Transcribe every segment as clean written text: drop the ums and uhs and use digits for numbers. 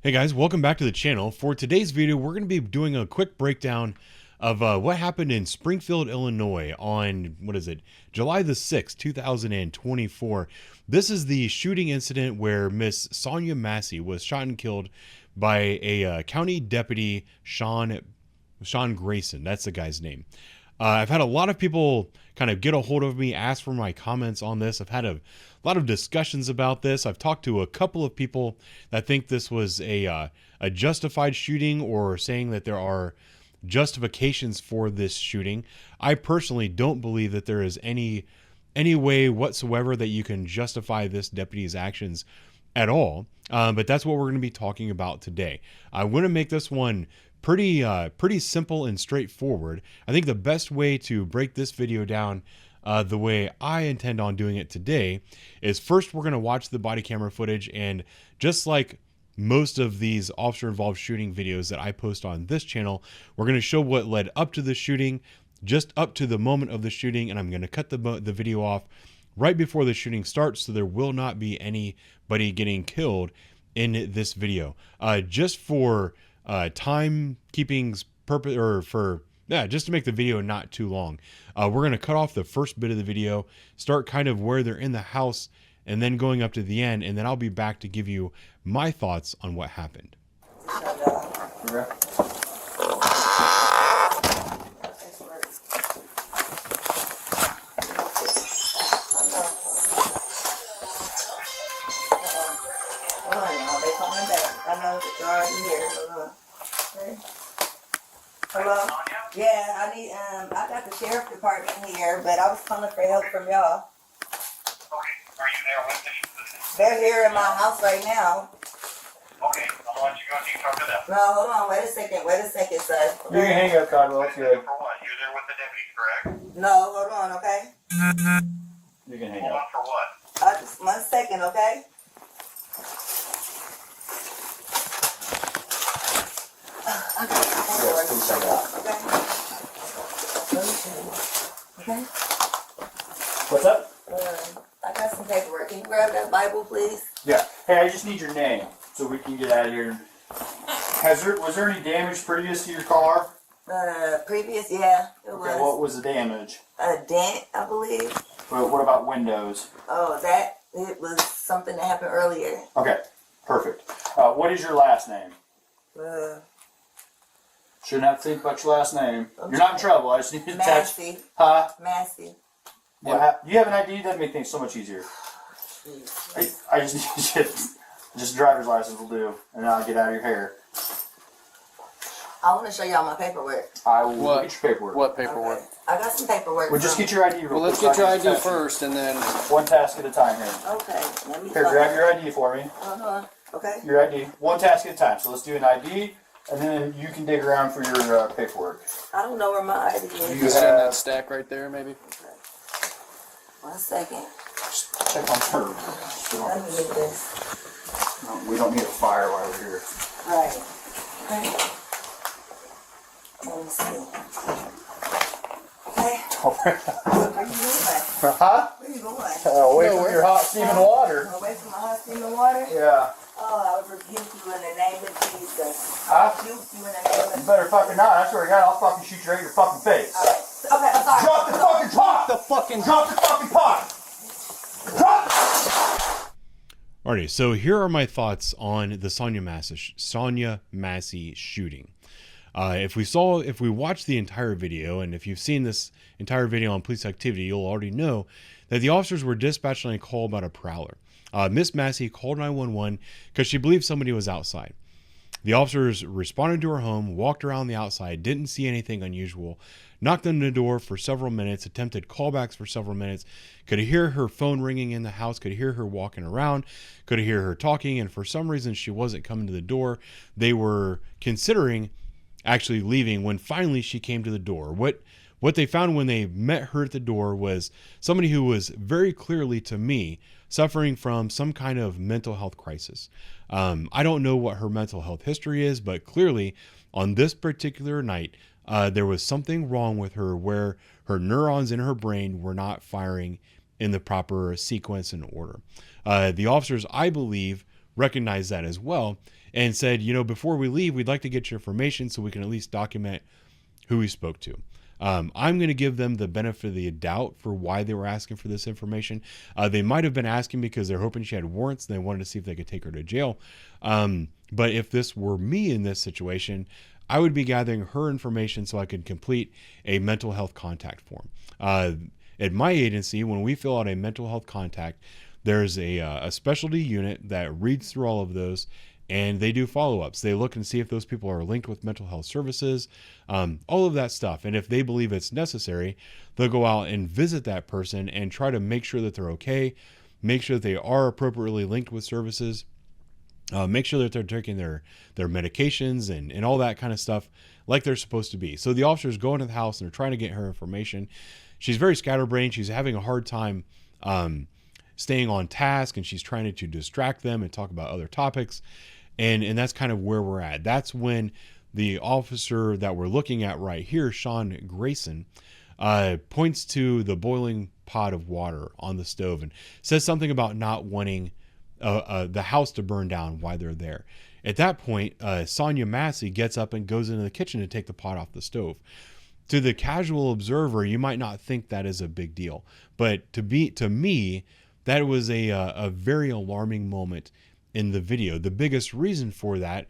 Hey guys, welcome back to the channel. For today's video, we're going to be doing a quick breakdown of what happened in Springfield, Illinois on, July the 6th, 2024. This is the shooting incident where Miss Sonya Massey was shot and killed by a county deputy, Sean Grayson. That's the guy's name. I've had a lot of people kind of get a hold of me, ask for my comments on this. I've had a lot of discussions about this. I've talked to a couple of people that think this was a justified shooting, or saying that there are justifications for this shooting. I personally don't believe that there is any way whatsoever that you can justify this deputy's actions at all. But that's what we're going to be talking about today. I want to make this one pretty simple and straightforward. I think the best way to break this video down the way I intend on doing it today is, first we're going to watch the body camera footage, and just like most of these officer involved shooting videos that I post on this channel, we're going to show what led up to the shooting, just up to the moment of the shooting, and I'm going to cut the video off right before the shooting starts, so there will not be anybody getting killed in this video. Just for timekeeping's purpose, or just to make the video not too long, we're going to cut off the first bit of the video, start kind of where they're in the house, and then going up to the end, and then I'll be back to give you my thoughts on what happened. Okay. Hello? Yeah, I need, I got the sheriff department here, but I was calling for help from y'all. Okay, are you there with the... They're here in my house right now. Okay, I'll let you go and you talk to them. No, hold on, wait a second, sir. You can hang up, Codwell, if you like. For what? You're there with the deputy, correct? No, hold on, okay? You can hang Hold up. on for what? Just 1 second, okay? Okay. What's up? I got some paperwork. Can you grab that Bible, please? Yeah. Hey, I just need your name so we can get out of here. Was there any damage previous to your car? Previous, yeah, it was. Okay, what was the damage? A dent, I believe. What about windows? Oh, it was something that happened earlier. Okay, perfect. What is your last name? Shouldn't have to think about your last name. Okay. You're not in trouble. I just need to attach. Massey. Huh? Massey. You have an ID? That'd make things so much easier. I just need just a driver's license will do, and then I'll get out of your hair. I want to show y'all my paperwork. I will get your paperwork. What paperwork? Okay. I got some paperwork. Well, just get your ID real quick. Well, let's get your ID first, and then... One task at a time here. Okay. Let me Here, grab your ID for me. Hold on. Okay. Your ID. One task at a time. So let's do an ID, and then you can dig around for your paperwork. I don't know where my ID is. You see in that stack right there, maybe? Okay. 1 second. Just check on her. Let me get this. No, we don't need a fire while we're here. Right. Okay. Let me see. Okay. Where you going? Huh? Where you going? Away from your hot steaming water. Away from my hot steaming water? Yeah. Oh, I would rebuke you in the name of Jesus. Huh? Rebuke you in the name of You better fucking not. I swear to God, I'll fucking shoot you right in your fucking face. Alright. Okay, I'm sorry. Drop the fucking pot! Drop the fucking pot! Drop! Alrighty, so here are my thoughts on the Sonya Massey shooting. If we watched the entire video, and if you've seen this entire video on police activity, you'll already know that the officers were dispatched on a call about a prowler. Miss Massey called 911 because she believed somebody was outside. The officers responded to her home, walked around the outside, didn't see anything unusual, knocked on the door for several minutes, attempted callbacks for several minutes, could hear her phone ringing in the house, could hear her walking around, could hear her talking, and for some reason she wasn't coming to the door. They were considering actually leaving when finally she came to the door. What they found when they met her at the door was somebody who was very clearly, to me, suffering from some kind of mental health crisis. I don't know what her mental health history is, but clearly on this particular night, there was something wrong with her where her neurons in her brain were not firing in the proper sequence and order. The officers, I believe, recognized that as well and said, before we leave, we'd like to get your information so we can at least document who we spoke to. I'm going to give them the benefit of the doubt for why they were asking for this information. They might have been asking because they're hoping she had warrants and they wanted to see if they could take her to jail. But if this were me in this situation, I would be gathering her information so I could complete a mental health contact form. At my agency, when we fill out a mental health contact, there's a specialty unit that reads through all of those, and they do follow-ups. They look and see if those people are linked with mental health services, all of that stuff. And if they believe it's necessary, they'll go out and visit that person and try to make sure that they're okay, make sure that they are appropriately linked with services, make sure that they're taking their medications and all that kind of stuff like they're supposed to be. So the officers go into the house and they're trying to get her information. She's very scatterbrained. She's having a hard time staying on task, and she's trying to distract them and talk about other topics. And that's kind of where we're at. That's when the officer that we're looking at right here, Sean Grayson, points to the boiling pot of water on the stove and says something about not wanting the house to burn down while they're there. At that point, Sonia Massey gets up and goes into the kitchen to take the pot off the stove. To the casual observer, you might not think that is a big deal, but to me, that was a very alarming moment in the video. The biggest reason for that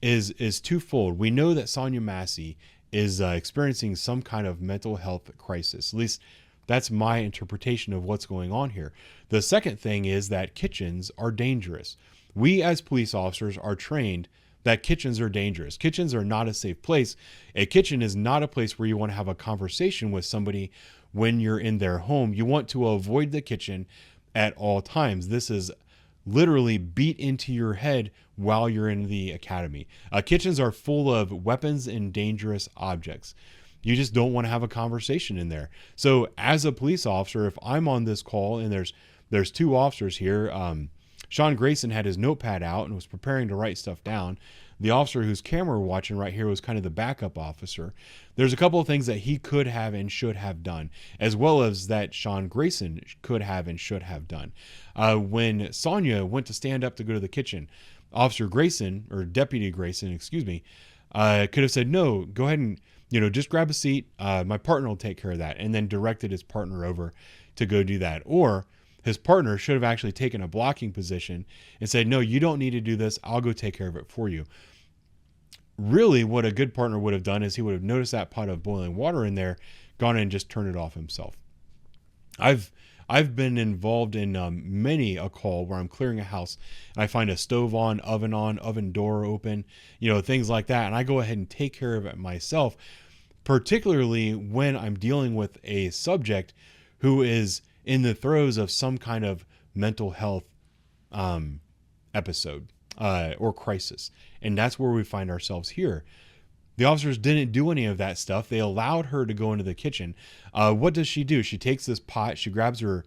is twofold. We know that Sonia Massey is experiencing some kind of mental health crisis. At least that's my interpretation of what's going on here. The second thing is that kitchens are dangerous. We as police officers are trained that kitchens are dangerous. Kitchens are not a safe place. A kitchen is not a place where you want to have a conversation with somebody when you're in their home. You want to avoid the kitchen at all times. This is literally beat into your head while you're in the academy. Kitchens are full of weapons and dangerous objects. You just don't want to have a conversation in there. So as a police officer, if I'm on this call and there's two officers here, Sean Grayson had his notepad out and was preparing to write stuff down. The officer whose camera we're watching right here was kind of the backup officer. There's a couple of things that he could have and should have done, as well as that Sean Grayson could have and should have done. When Sonia went to stand up to go to the kitchen, Officer Grayson, or Deputy Grayson, excuse me, could have said, no, go ahead and, just grab a seat. My partner will take care of that. And then directed his partner over to go do that. Or his partner should have actually taken a blocking position and said, no, you don't need to do this. I'll go take care of it for you. Really, what a good partner would have done is he would have noticed that pot of boiling water in there, gone in and just turned it off himself. I've been involved in many a call where I'm clearing a house and I find a stove on, oven door open, things like that. And I go ahead and take care of it myself, particularly when I'm dealing with a subject who is in the throes of some kind of mental health episode or crisis. And that's where we find ourselves here. The officers didn't do any of that stuff. They allowed her to go into the kitchen. What does she do? She takes this pot, she grabs her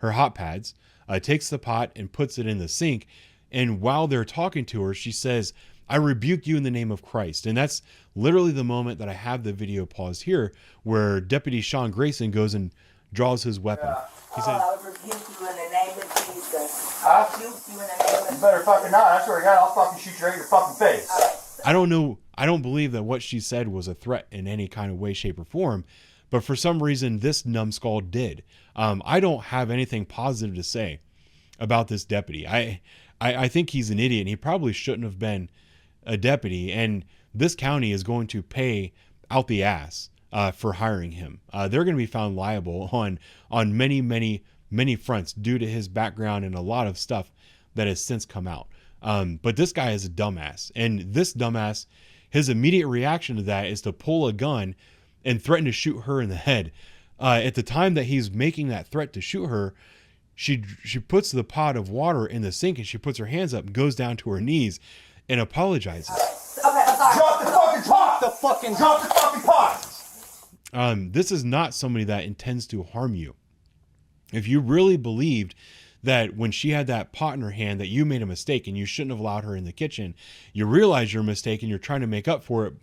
hot pads, takes the pot and puts it in the sink. And while they're talking to her, she says, I rebuke you in the name of Christ. And that's literally the moment that I have the video paused here, where Deputy Sean Grayson goes and draws his weapon. He says, I rebuke you in the name of Jesus. I rebuke you in the name of You better fucking not. I swear to God, I'll fucking shoot you right in your fucking face. I don't know. I don't believe that what she said was a threat in any kind of way, shape, or form. But for some reason, this numbskull did. I don't have anything positive to say about this deputy. I think he's an idiot. And he probably shouldn't have been a deputy. And this county is going to pay out the ass for hiring him. They're going to be found liable on many, many, many fronts due to his background and a lot of stuff that has since come out. But this guy is a dumbass. And this dumbass, his immediate reaction to that is to pull a gun and threaten to shoot her in the head. At the time that he's making that threat to shoot her, she puts the pot of water in the sink and she puts her hands up and goes down to her knees and apologizes. Okay, I'm sorry. Drop the fucking pot! Drop the fucking pot! This is not somebody that intends to harm you. If you really believed that when she had that pot in her hand that you made a mistake and you shouldn't have allowed her in the kitchen, you realize your mistake and you're trying to make up for it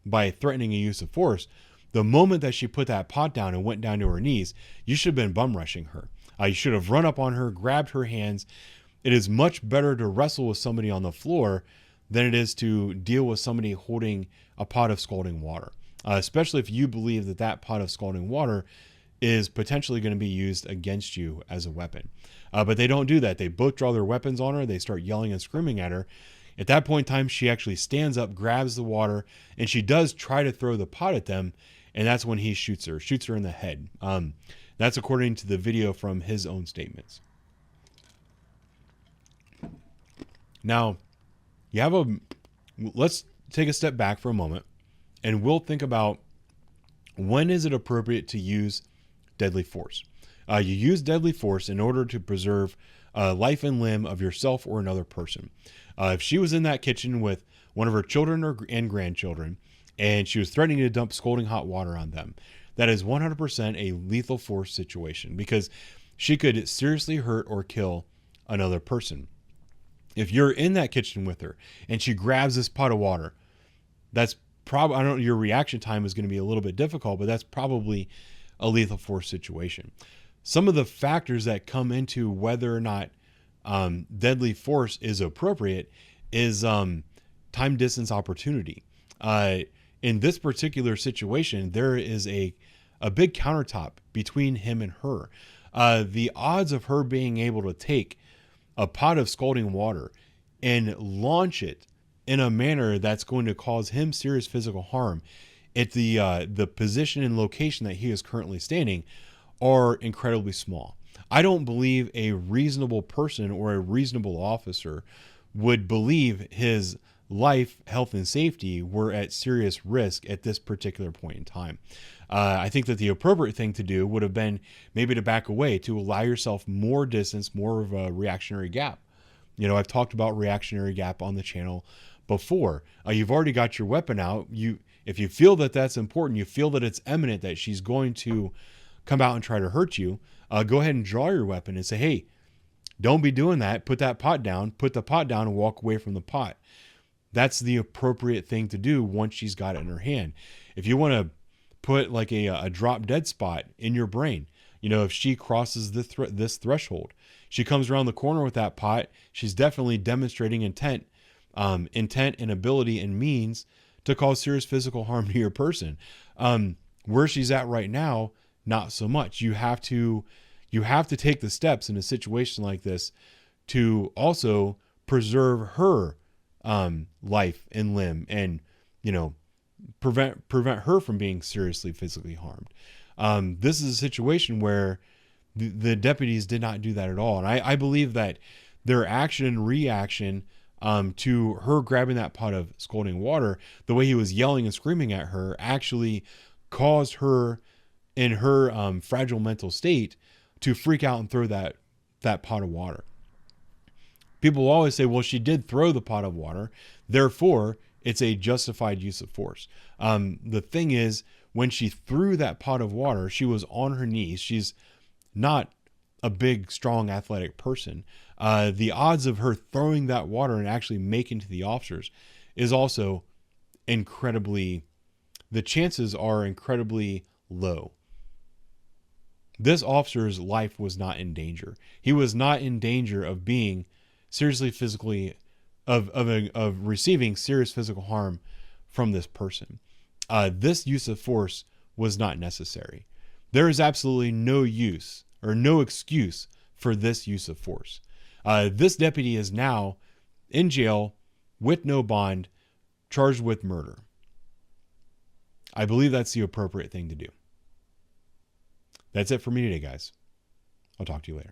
by threatening a use of force, the moment that she put that pot down and went down to her knees, you should have been bum rushing her. You should have run up on her, grabbed her hands, it is much better to wrestle with somebody on the floor than it is to deal with somebody holding a pot of scalding water, especially if you believe that that pot of scalding water is potentially going to be used against you as a weapon. But they don't do that. They both draw their weapons on her. They start yelling and screaming at her. At that point in time, she actually stands up, grabs the water, and she does try to throw the pot at them. And that's when he shoots her in the head. That's according to the video from his own statements. Now, let's take a step back for a moment, and we'll think about when is it appropriate to use deadly force. You use deadly force in order to preserve life and limb of yourself or another person. If she was in that kitchen with one of her children and grandchildren, and she was threatening to dump scalding hot water on them, that is 100% a lethal force situation, because she could seriously hurt or kill another person. If you're in that kitchen with her and she grabs this pot of water, that's probably, I don't know, your reaction time is going to be a little bit difficult, but that's probably a lethal force situation. Some of the factors that come into whether or not deadly force is appropriate is time, distance, opportunity. In this particular situation, there is a big countertop between him and her. The odds of her being able to take a pot of scalding water and launch it in a manner that's going to cause him serious physical harm at the position and location that he is currently standing are incredibly small. I don't believe a reasonable person or a reasonable officer would believe his life, health, and safety were at serious risk at this particular point in time. I think that the appropriate thing to do would have been maybe to back away, to allow yourself more distance, more of a reactionary gap. You know, I've talked about reactionary gap on the channel before. You've already got your weapon out. If you feel that that's important, you feel that it's imminent, that she's going to come out and try to hurt you, go ahead and draw your weapon and say, hey, don't be doing that. Put that pot down. Put the pot down and walk away from the pot. That's the appropriate thing to do once she's got it in her hand. If you want to put like a drop dead spot in your brain, you know, if she crosses this threshold, she comes around the corner with that pot, she's definitely demonstrating intent and ability and means to cause serious physical harm to your person. Where she's at right now, not so much. You have to take the steps in a situation like this to also preserve her life and limb, and, you know, prevent her from being seriously physically harmed. This is a situation where the deputies did not do that at all. And I believe that their action and reaction to her grabbing that pot of scalding water, the way he was yelling and screaming at her, actually caused her, in her fragile mental state, to freak out and throw that pot of water. People always say, well, she did throw the pot of water, therefore it's a justified use of force. The thing is, when she threw that pot of water, she was on her knees. She's not a big, strong, athletic person. The odds of her throwing that water and actually making to the officers is also incredibly, the chances are incredibly low. This officer's life was not in danger. He was not in danger of being seriously physically, of receiving serious physical harm from this person. This use of force was not necessary. There is absolutely no use or no excuse for this use of force. This deputy is now in jail with no bond, charged with murder. I believe that's the appropriate thing to do. That's it for me today, guys. I'll talk to you later.